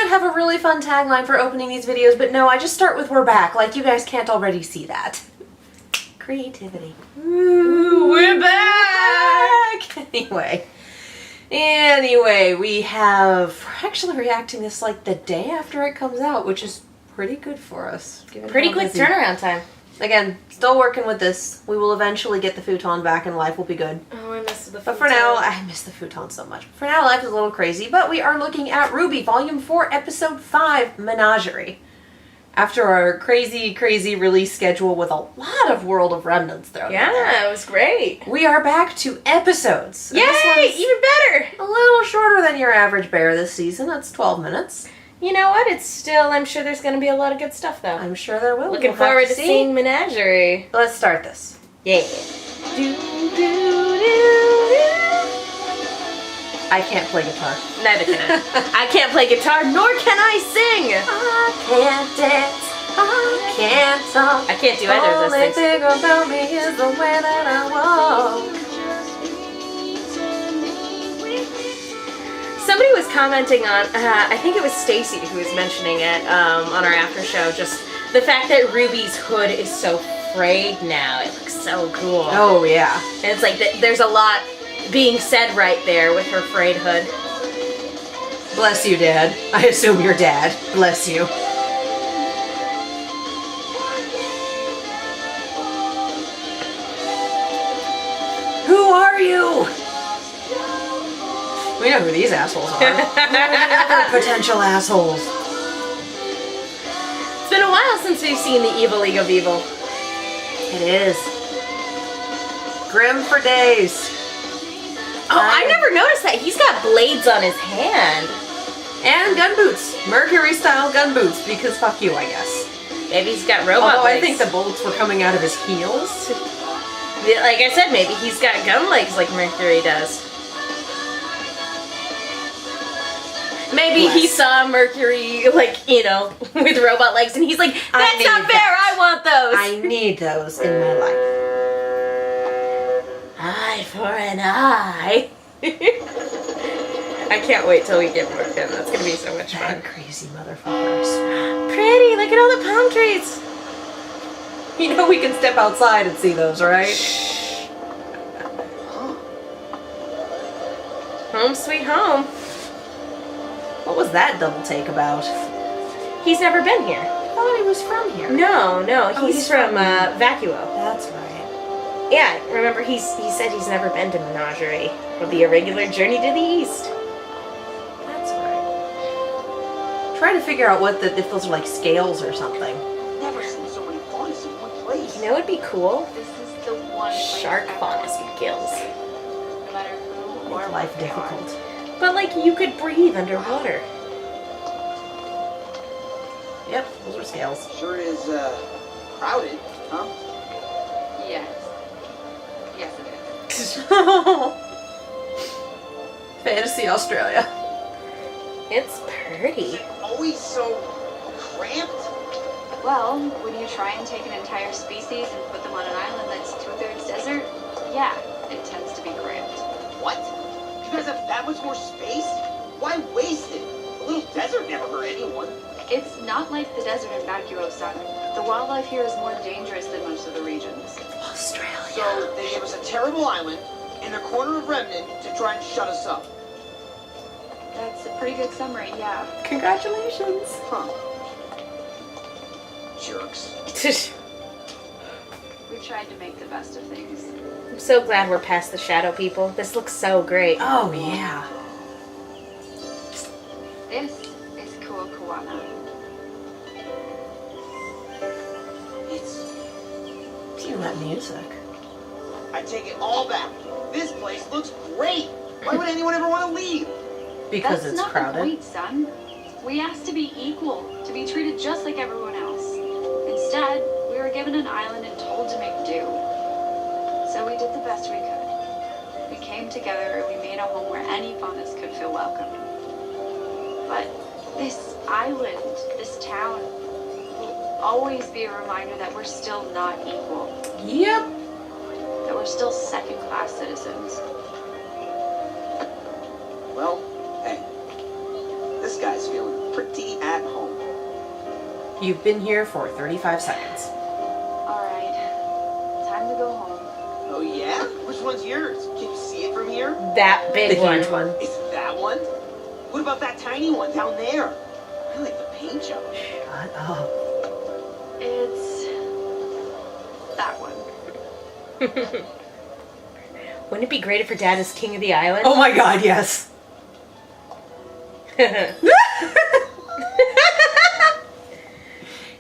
might have a really fun tagline for opening these videos, but no, I just start with "we're back," like you guys can't already see that. Creativity. Ooh, we're back! Anyway, we're actually reacting this like the day after it comes out, which is pretty good for us. Pretty quick turnaround time. Again, still working with this. We will eventually get the futon back and life will be good. Oh, I miss the futon. But for now, I miss the futon so much. For now, life is a little crazy, but we are looking at RWBY Volume 4, Episode 5, Menagerie. After our crazy, crazy release schedule with a lot of World of Remnants thrown in there. Yeah, it was great. We are back to episodes. Yay! Even better! A little shorter than your average bear this season. That's 12 minutes. You know what? It's still, I'm sure there's going to be a lot of good stuff, though. I'm sure there will. Looking forward to seeing Menagerie. Let's start this. Yeah. I can't play guitar. Neither can I. I can't play guitar, nor can I sing. I can't dance. I can't talk. I can't do either of those things. Only thing about me is the way that I walk. Somebody was commenting on, I think it was Stacy who was mentioning it on our after show, just the fact that Ruby's hood is so frayed now. It looks so cool. Oh, yeah. And it's like, there's a lot being said right there with her frayed hood. Bless you, Dad. I assume you're Dad. Bless you. Who are you? We know who these assholes are. Other potential assholes. It's been a while since we've seen the Evil League of Evil. It is. Grim for days. Oh, I never noticed that. He's got blades on his hand. And gun boots. Mercury style gun boots, because fuck you, I guess. Maybe he's got robot Although legs. I think the bullets were coming out of his heels. Like I said, maybe he's got gun legs like Mercury does. Maybe he saw Mercury, like, you know, with robot legs, and he's like, that's not fair, I want those! I need those in my life. Eye for an eye. I can't wait till we get more of him. That's going to be so much fun. Crazy motherfuckers. Pretty, look at all the palm trees. You know we can step outside and see those, right? Shh. Home sweet home. What was that double take about? He's never been here. I thought he was from here. No, he's from Vacuo. That's right. Yeah, remember he said he's never been to Menagerie, or the irregular journey to the east. That's right. Trying to figure out if those are like scales or something. Never seen so many faunus in one place. You know what'd be cool? This is the one Shark faunus with gills. No matter who or Make life difficult. But like you could breathe underwater. Yep, those are scales. Sure is, crowded, huh? Yes. Yes, it is. Fantasy Australia. It's pretty. Always so cramped. Well, when you try and take an entire species and put them on an island that's 2/3 desert, yeah, it tends to be cramped. What? You guys have that much more space? Why waste it? A little desert never hurt anyone. It's not like the desert in Vacuo, son. The wildlife here is more dangerous than most of the regions. Australia. So they gave us a terrible island in the corner of Remnant to try and shut us up. That's a pretty good summary, yeah. Congratulations. Huh. Jerks. We tried to make the best of things. I'm so glad we're past the shadow people. This looks so great. Oh, yeah. This is Kuokuana. Feel that music. I take it all back. This place looks great. Why would anyone ever want to leave? Because That's it's not crowded. the point, son. We asked to be equal, to be treated just like everyone else. Instead, we were given an island and told to make do. So we did the best we could. We came together and we made a home where any faunus could feel welcome. But this island, this town, will always be a reminder that we're still not equal. Yep. That we're still second-class citizens. Well, hey, this guy's feeling pretty at home. You've been here for 35 seconds. Alright. Time to go home. Oh yeah? Which one's yours? Can you see it from here? That The big one. huge one. Is it that one? What about that tiny one down there? I like the paint job. Shut up. It's that one. Wouldn't it be great if her dad is king of the island? Oh my god, yes.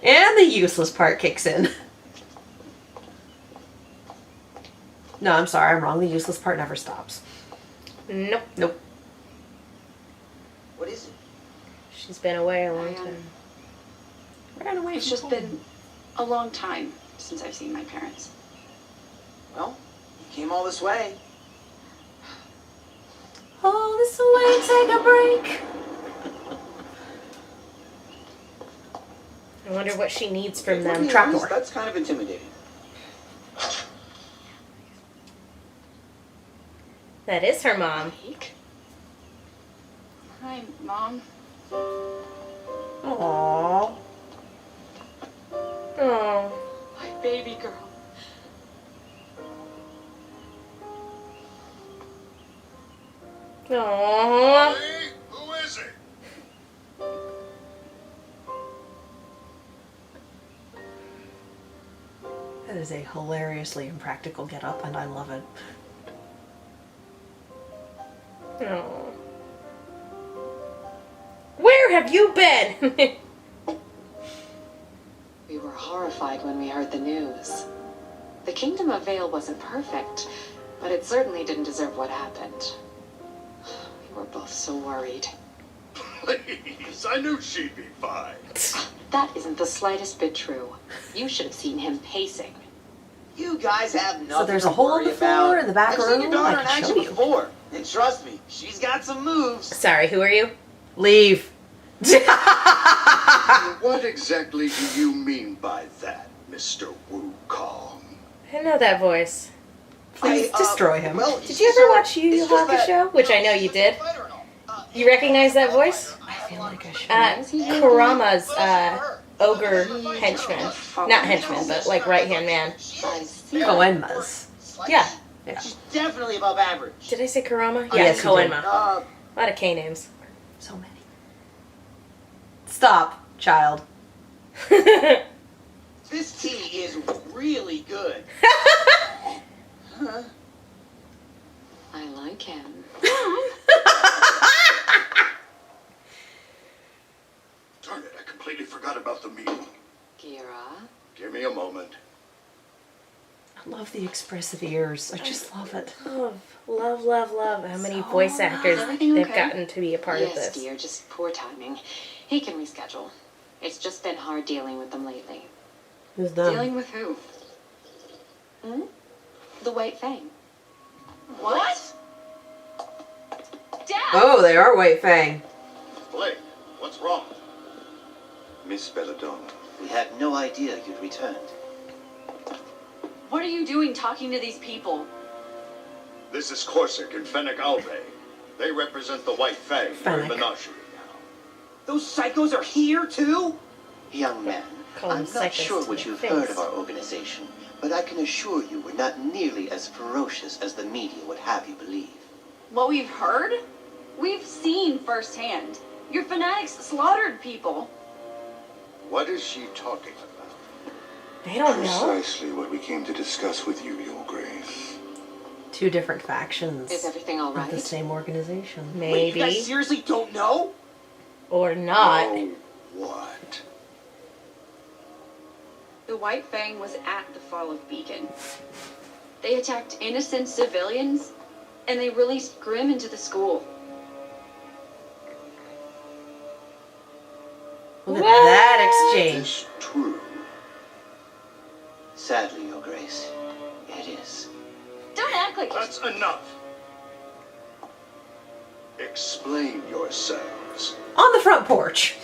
And the useless part kicks in. No, I'm sorry, I'm wrong. The useless part never stops. Nope. Nope. What is it? She's been away a long time. Ran away It's from just home. been a long time since I've seen my parents. Well, you came all this way. All this away, take a break. I wonder what she needs from To them. be Trapdoor. honest, that's kind of intimidating. That is her mom. Hi, Mom. Aww. Oh. My baby girl. Aww. Hey, who is it? That is a hilariously impractical get-up, and I love it. Oh. Where have you been? We were horrified when we heard the news. The Kingdom of Vale wasn't perfect, but it certainly didn't deserve what happened. We were both so worried. Please, I knew she'd be fine. That isn't the slightest bit true. You should have seen him pacing. You guys have nothing So there's to a hole in worry the floor about. in the back I've seen your room? daughter I in can show action you. before, and trust me, she's got some moves. Sorry, who are you? Leave. What exactly do you mean by that, Mr. Wukong? I know that voice. Please destroy him. Well, Did you ever watch Yu Yu it's just Hakusho? that- Which I know you did. You recognize that voice? I feel like I should. Kurama's ogre henchman. Not henchman, but like right-hand man. I see. Koenma's. Yeah. Yeah. She's definitely above average. Did I say Kurama? Oh, Yeah, yes, you did. Koenma. Uh, A lot of K names. So many. Stop, child. this tea is really good. Huh? I like him. Darn it, I completely forgot about the meal. Gira. Give me a moment. I love the expressive ears. I just love it. Love. How many voice actors everything they've okay? gotten to be a part of Yes, this. dear, just poor timing. He can reschedule. It's just been hard dealing with them lately. Who's done? Dealing with who? The White Fang. What? Dad! Oh, they are White Fang. Blake, what's wrong? Miss Belladonna, we had no idea you'd returned. What are you doing talking to these people? This is Corsic and Fennec Alve. They represent the White Fang for Fennec. Menagerie now. Those psychos are here too? Young man, Call him I'm not psychos sure to what their you've face. heard of our organization, but I can assure you we're not nearly as ferocious as the media would have you believe. What we've heard? We've seen firsthand. Your fanatics slaughtered people. What is she talking about? They don't know. Precisely what we came to discuss with you, Your Grace. Two different factions Is everything all of the right? same organization. Wait, you guys Maybe. seriously don't know? Or not. Oh, what? The White Fang was at the fall of Beacon. They attacked innocent civilians, and they released Grimm into the school. Look at that exchange. Is true. Sadly, Your Grace, it is. Don't act like That's enough. Explain yourselves. On the front porch.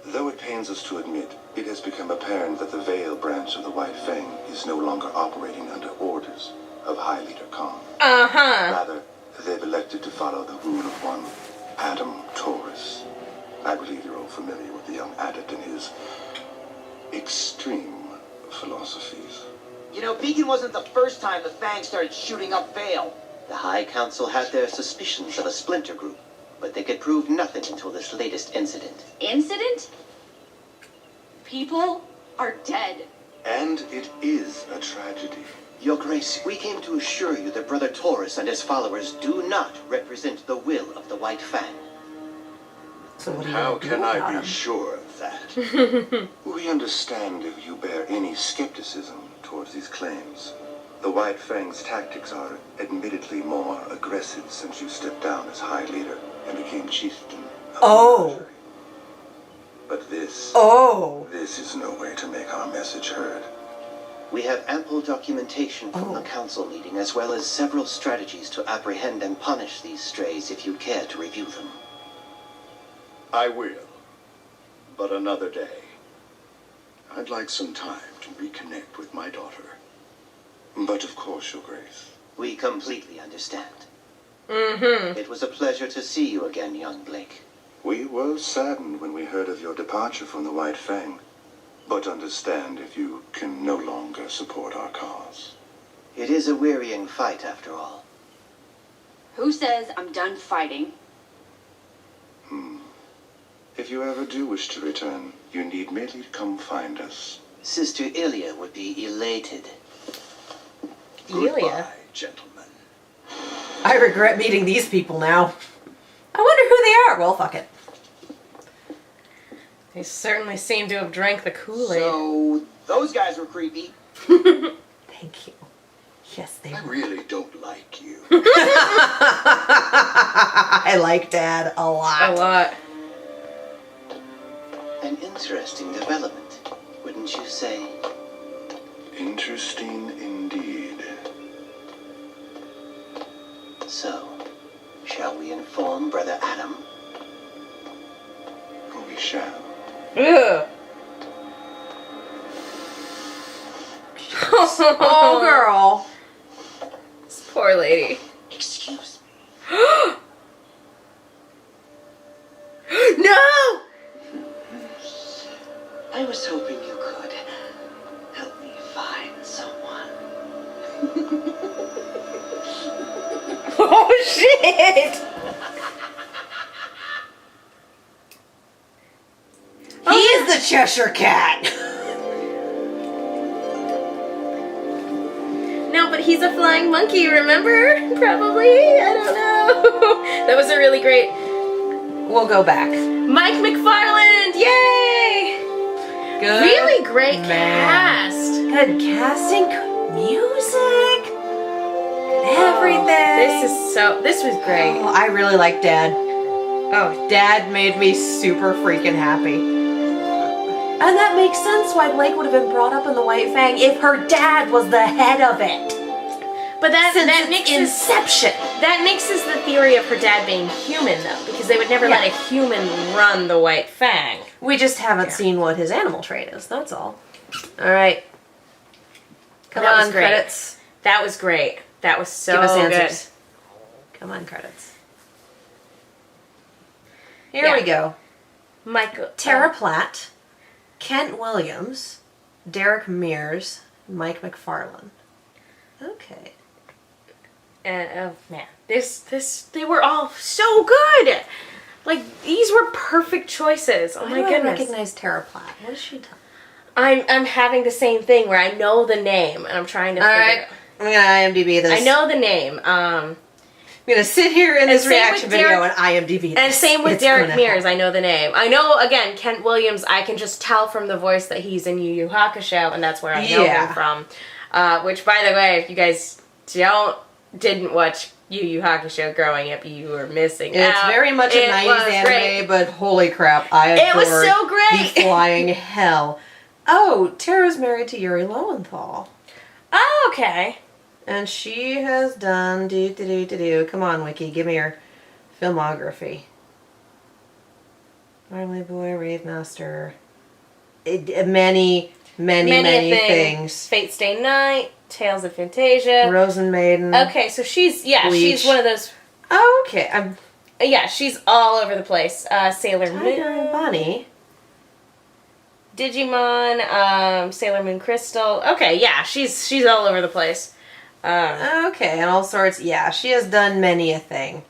Though it pains us to admit, it has become apparent that the Vale branch of the White Fang is no longer operating under orders of High Leader Kong. Uh-huh. Rather, they've elected to follow the rule of one Adam Taurus. I believe you're all familiar with the young adept and his extreme philosophies. You know, Beacon wasn't the first time the Fangs started shooting up Vale. The High Council had their suspicions of a splinter group, but they could prove nothing until this latest incident. Incident? People are dead. And it is a tragedy. Your Grace, we came to assure you that Brother Taurus and his followers do not represent the will of the White Fang. So what are you How gonna do can I about be him? sure of that? We understand if you bear any skepticism towards these claims. The White Fang's tactics are admittedly more aggressive since you stepped down as High Leader and became Chieftain of Oh. the Menagerie. But this is no way to make our message heard. We have ample documentation from the council meeting, as well as several strategies to apprehend and punish these strays if you care to review them. I will. But another day. I'd like some time to reconnect with my daughter. But of course, Your Grace. We completely understand. Mm-hmm. It was a pleasure to see you again, young Blake. We were saddened when we heard of your departure from the White Fang, but understand if you can no longer support our cause. It is a wearying fight, after all. Who says I'm done fighting? If you ever do wish to return, you need merely come find us. Sister Ilya would be elated. Ilya. Goodbye, gentlemen. I regret meeting these people now. I wonder who they are. Well, fuck it. They certainly seem to have drank the Kool-Aid. So, those guys were creepy. Thank you. Yes, they I were. really don't like you. I like Dad a lot. A lot. An interesting development, wouldn't you say? Interesting indeed. So, shall we inform Brother Adam? We shall. Ugh. Oh, girl. This poor lady. Excuse me. No! I was hoping you could help me find someone. Oh shit! He's the Cheshire Cat. No, but he's a flying monkey, remember? Probably. I don't know. That was a really great We'll go back. Mike McFarland! Yay! Good. Really great man. cast. Good casting, good music, everything. This was great. Oh, I really like Dad. Oh, Dad made me super freaking happy. And that makes sense why Blake would have been brought up in the White Fang if her dad was the head of it. But that Since mixes inception. that mixes the theory of her dad being human though, because they would never let a human run the White Fang. We just haven't seen what his animal trait is, that's all. Alright. Come That was on, great. credits. That was great. That was so Give us good. answers. Come on, credits. Here Yeah. we go. Michael Tara Platt, Kent Williams, Derek Mears, Mike McFarlane. Okay. And oh man, they were all so good. Like these were perfect choices. Oh my I goodness. recognize Tara Platt. What has she done? I'm having the same thing where I know the name and I'm trying to figure Alright. it out. I'm gonna IMDb this. I know the name. I'm gonna sit here in this same with reaction video Derek- and IMDb this. And same with It's Derek gonna Mears, happen. I know the name. I know, again, Kent Williams, I can just tell from the voice that he's in Yu Yu Hakusho, and that's where I know Yeah. him from. Which, by the way, if you guys didn't watch Yu Yu Hakusho growing up, you were missing It's out. very much a It 90s was anime, great. but holy crap, I adored It was so great. the flying hell. Oh, Tara's married to Yuri Lowenthal. Oh, okay. And she has done Come on, Wiki, give me your filmography. Marley Boy, Rave Master. Many things. Fate Stay Night, Tales of Fantasia. Rosen Maiden. Okay, so she's Bleach. one of those. Oh, okay. Yeah, she's all over the place. Sailor Tiger Moon. and Bunny. Digimon, Sailor Moon Crystal. Okay, yeah, she's all over the place. Okay, and all sorts. Yeah, she has done many a thing.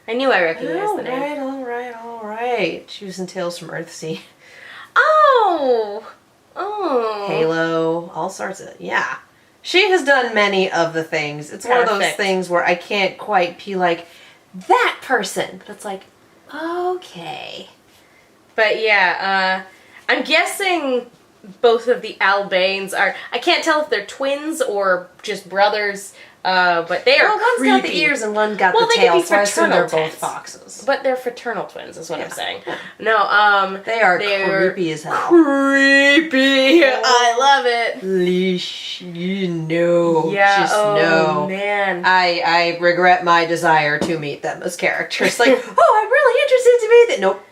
I knew I recognized the name. All right. She was in Tales from Earthsea. Oh! Halo, all sorts of, yeah. She has done many of the things. It's one of those Perfect. things where I can't quite be like, that person. But it's like, okay. But yeah, I'm guessing both of the Albanes are... I can't tell if they're twins or just brothers, but they are Well, one's creepy. got the ears and one got Well, the they could tail, be so I assume they're fraternal both twins. foxes. But they're fraternal twins, is what I'm saying. Yeah. No, They're they're creepy as hell. creepy. I love it. Leash, you know. Yeah. Just oh know. man. I regret my desire to meet them as characters. Like, oh, I'm really interested to meet them. Nope.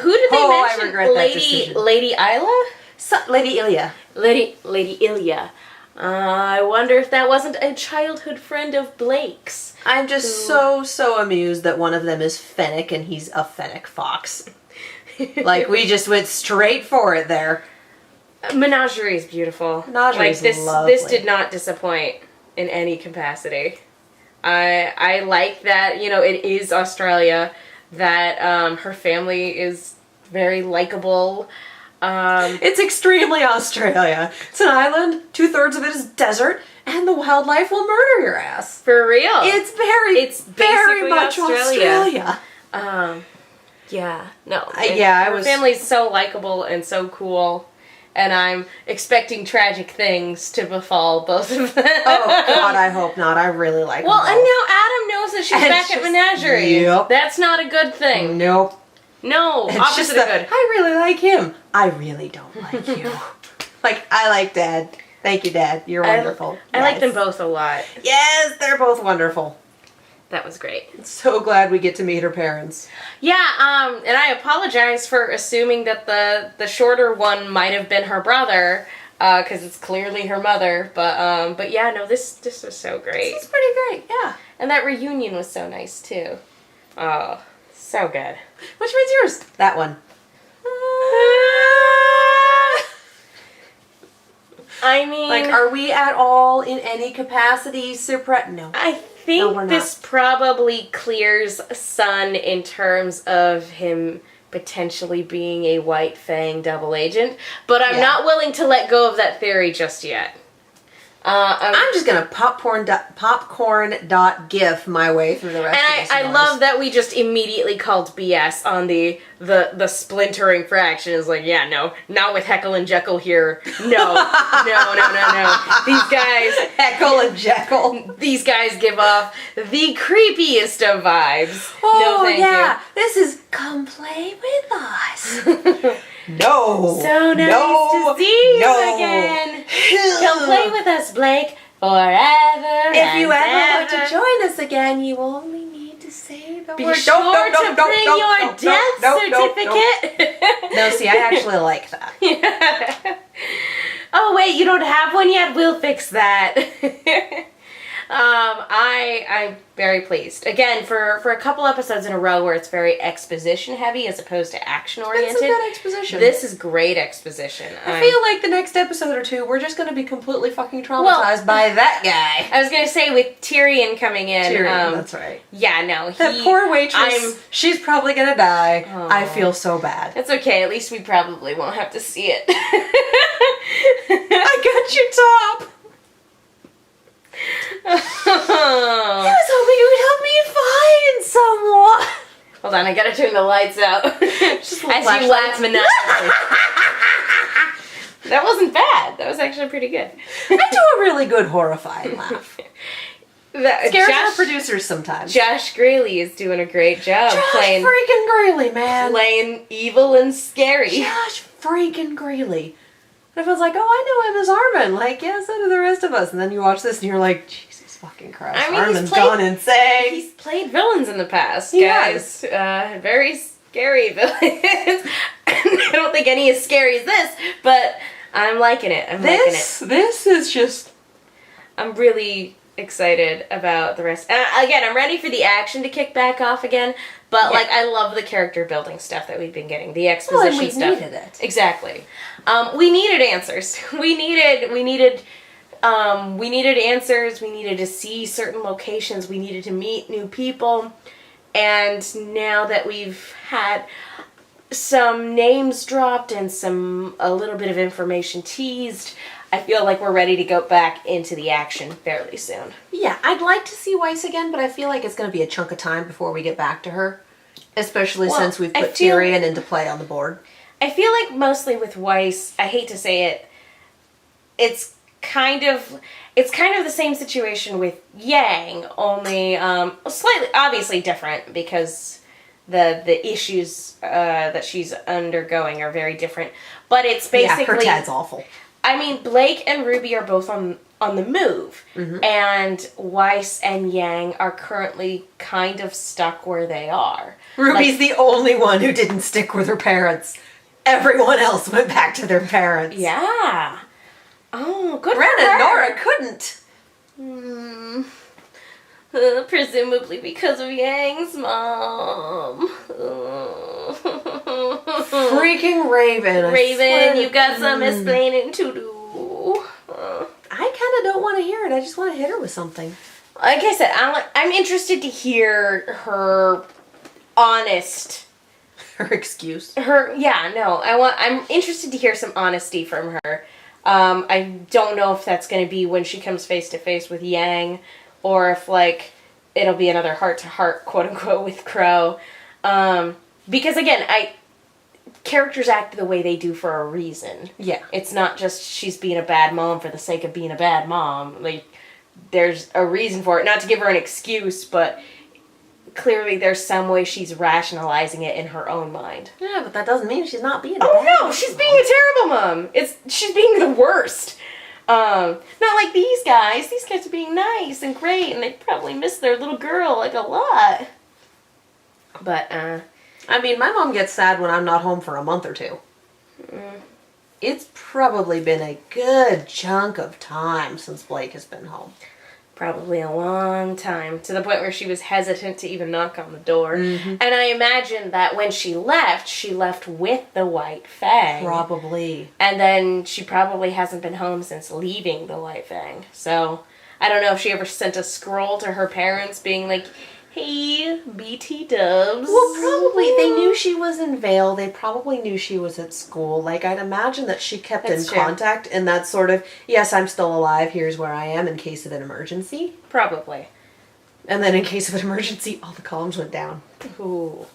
Who did they Oh, I mention? regret that decision. Lady Isla? Lady Ilya. Lady Ilya. I wonder if that wasn't a childhood friend of Blake's. I'm just so amused that one of them is Fennec and he's a Fennec fox. Like, we just went straight for it there. Menagerie is beautiful. Menagerie is lovely. This did not disappoint in any capacity. I like that, you know, it is Australia, that her family is very likable. It's extremely Australia. It's an island, 2/3 of it is desert, and the wildlife will murder your ass. For real. It's very basically much Australia. Yeah, no. Her family's so likable and so cool, and I'm expecting tragic things to befall both of them. Oh God, I hope not. I really like them Well, both. and now Adam knows that she's And back at she's- Menagerie. Yep. That's not a good thing. Nope. No, It's opposite just of that good. I really like him. I really don't like you. Like, I like Dad. Thank you, Dad. You're wonderful. I like them Yes. both a lot. Yes, they're both wonderful. That was great. So glad we get to meet her parents. Yeah, and I apologize for assuming that the shorter one might have been her brother, because it's clearly her mother. But yeah, no, this was so great. This is pretty great, yeah. And that reunion was so nice too. Oh, so good. Which one's yours? That one. I mean, Like, are we at all in any capacity surprised? No. I think No, we're not. this probably clears Sun in terms of him potentially being a White Fang double agent, but I'm Yeah. not willing to let go of that theory just yet. I'm just gonna popcorn.gif my way through the rest of And this. I love that we just immediately called BS on the splintering fraction. Is like, yeah, no, not with Heckle and Jekyll here. No. These guys, Heckle and Jekyll. these guys give off the creepiest of vibes. Oh, no, thank yeah. This is come play with us. you. No. So nice to see you again. Come play with us, Blake, forever. If you and ever want to ever. join us again, you only need to say the Be word. sure to bring your death certificate. No, see, I actually like that. Yeah. Oh wait, you don't have one yet? We'll fix that. I'm very pleased. Again, for a couple episodes in a row where it's very exposition heavy as opposed to action oriented. It's a good exposition. This is great exposition. I feel like the next episode or two, we're just going to be completely fucking traumatized by that guy. I was gonna say with Tyrion coming in. Tyrion, that's right. Yeah, no, That poor waitress, she's probably going to die. Aw. I feel so bad. It's okay. At least we probably won't have to see it. I got your top. I was hoping you would help me find someone. Hold on, I gotta turn the lights out. Just As you laugh maniacally. That wasn't bad. That was actually pretty good. I do a really good horrifying laugh. Scares our producers sometimes. Josh Graley is doing a great job Josh playing freaking Greeley, man. playing evil and scary. Josh freaking Greeley. And everyone's like, oh, I know him as Armin. Like, yeah, so do the rest of us. And then you watch this and you're like, Jesus fucking Christ. I mean, he's Armin's played- gone insane. He's played villains in the past, He guys. Very scary villains. I don't think any as scary as this, but I'm liking it. I'm liking it. This is just... I'm really excited about the rest. Again, I'm ready for the action to kick back off again, but like I love the character building stuff that we've been getting, the exposition we stuff. needed it. Exactly. We needed answers. We needed answers. We needed to see certain locations. We needed to meet new people. And now that we've had some names dropped and a little bit of information teased, I feel like we're ready to go back into the action fairly soon. Yeah, I'd like to see Weiss again, but I feel like it's going to be a chunk of time before we get back to her. Especially since we've put Tyrion into play on the board. I feel like mostly with Weiss, I hate to say it, it's kind of the same situation with Yang, only slightly, obviously different, because the issues that she's undergoing are very different. But it's basically... her dad's awful. I mean, Blake and Ruby are both on the move, and Weiss and Yang are currently kind of stuck where they are. Ruby's the only one who didn't stick with her parents. Everyone else went back to their parents. Yeah. Oh, good Ren for her. and Nora couldn't. Presumably because of Yang's mom. Freaking Raven. Raven, you got some explaining to do. I kind of don't want to hear it. I just want to hit her with something. Like I said, I'm interested to hear her honest... Her excuse. I'm interested to hear some honesty from her. I don't know if that's going to be when she comes face to face with Yang, or if like it'll be another heart to heart, quote unquote, with Crow. Because again, characters act the way they do for a reason. Yeah, it's not just she's being a bad mom for the sake of being a bad mom. Like, there's a reason for it. Not to give her an excuse, but clearly there's some way she's rationalizing it in her own mind. Yeah, but that doesn't mean she's not being a bad mom. No, she's being a terrible mom. She's being the worst. Not like these guys. These guys are being nice and great, and they probably miss their little girl like a lot. But, I mean, my mom gets sad when I'm not home for a month or two. It's probably been a good chunk of time since Blake has been home. Probably a long time, to the point where she was hesitant to even knock on the door. And I imagine that when she left with the White Fang. Probably. And then she probably hasn't been home since leaving the White Fang. So, I don't know if she ever sent a scroll to her parents being like, hey, BT dubs. Well, probably. They knew she was in Vale. They probably knew she was at school. Like, I'd imagine that she kept in contact, and that sort of, yes, I'm still alive, here's where I am in case of an emergency. Probably. And then in case of an emergency, all the columns went down. Ooh.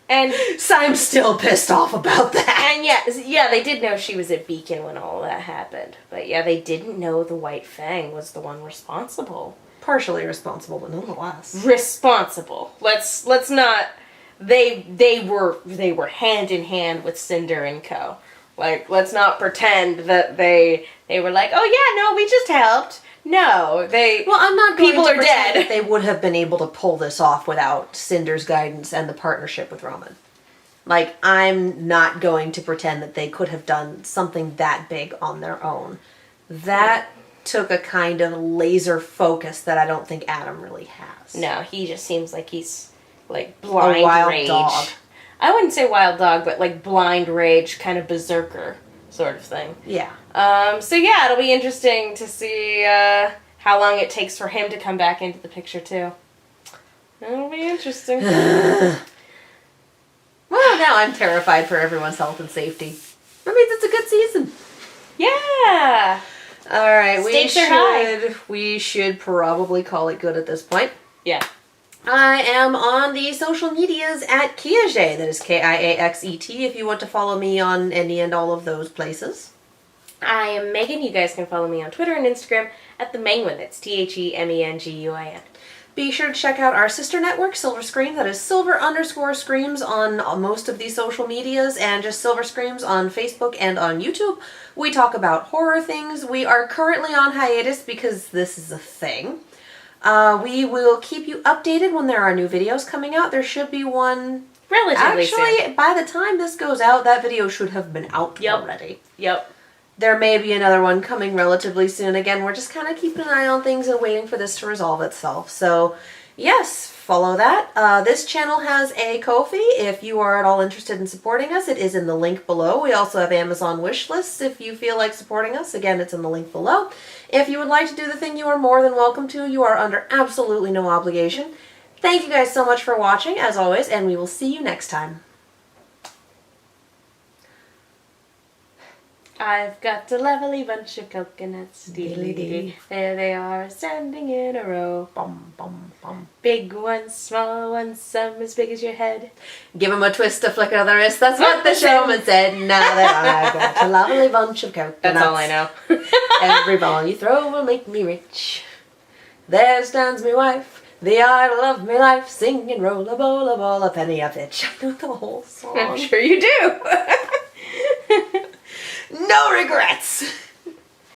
And so I'm still pissed off about that. And yeah, they did know she was at Beacon when all that happened. But yeah, they didn't know the White Fang was the one responsible. Partially responsible, but nonetheless responsible. Let's not. They were hand in hand with Cinder and Co. Like, let's not pretend that they were like, oh yeah, no, we just helped. No, Well, I'm not going people to are pretend dead. That they would have been able to pull this off without Cinder's guidance and the partnership with Roman. Like, I'm not going to pretend that they could have done something that big on their own. That took a kind of laser focus that I don't think Adam really has. No, he just seems like he's like blind a wild rage. Dog. I wouldn't say wild dog, but like blind rage, kind of berserker sort of thing. Yeah. So yeah, it'll be interesting to see how long it takes for him to come back into the picture too. It'll be interesting. Well, now I'm terrified for everyone's health and safety. I mean, it's a good season. Yeah. All right, Stakes are high. We should probably call it good at this point. Yeah. I am on the social medias at Kiaxet. That is Kiaxet if you want to follow me on any and all of those places. I am Megan. You guys can follow me on Twitter and Instagram at the Menguin. That's TheMenguin. Be sure to check out our sister network, Silver Scream. That is Silver_Screams on most of these social medias, and just Silver Screams on Facebook and on YouTube. We talk about horror things. We are currently on hiatus because this is a thing. We will keep you updated when there are new videos coming out. There should be one relatively soon. Actually, by the time this goes out, that video should have been out already. Yep. there may be another one coming relatively soon. Again, we're just kind of keeping an eye on things and waiting for this to resolve itself. So, yes, follow that. This channel has a Ko-fi. If you are at all interested in supporting us, it is in the link below. We also have Amazon wish lists if you feel like supporting us. Again, it's in the link below. If you would like to do the thing, you are more than welcome to. You are under absolutely no obligation. Thank you guys so much for watching, as always, and we will see you next time. I've got a lovely bunch of coconuts, dee-dee-dee. There they are, standing in a row. Bum, bum, bum. Big ones, small ones, some as big as your head. Give 'em a twist, a flick of the wrist. That's what the showman said. Now that I've got a lovely bunch of coconuts. That's all I know. Every ball you throw will make me rich. There stands me wife, the idol of me life, singing roll a bowl, a ball, a penny a pitch. I know the whole song. I'm sure you do. No regrets!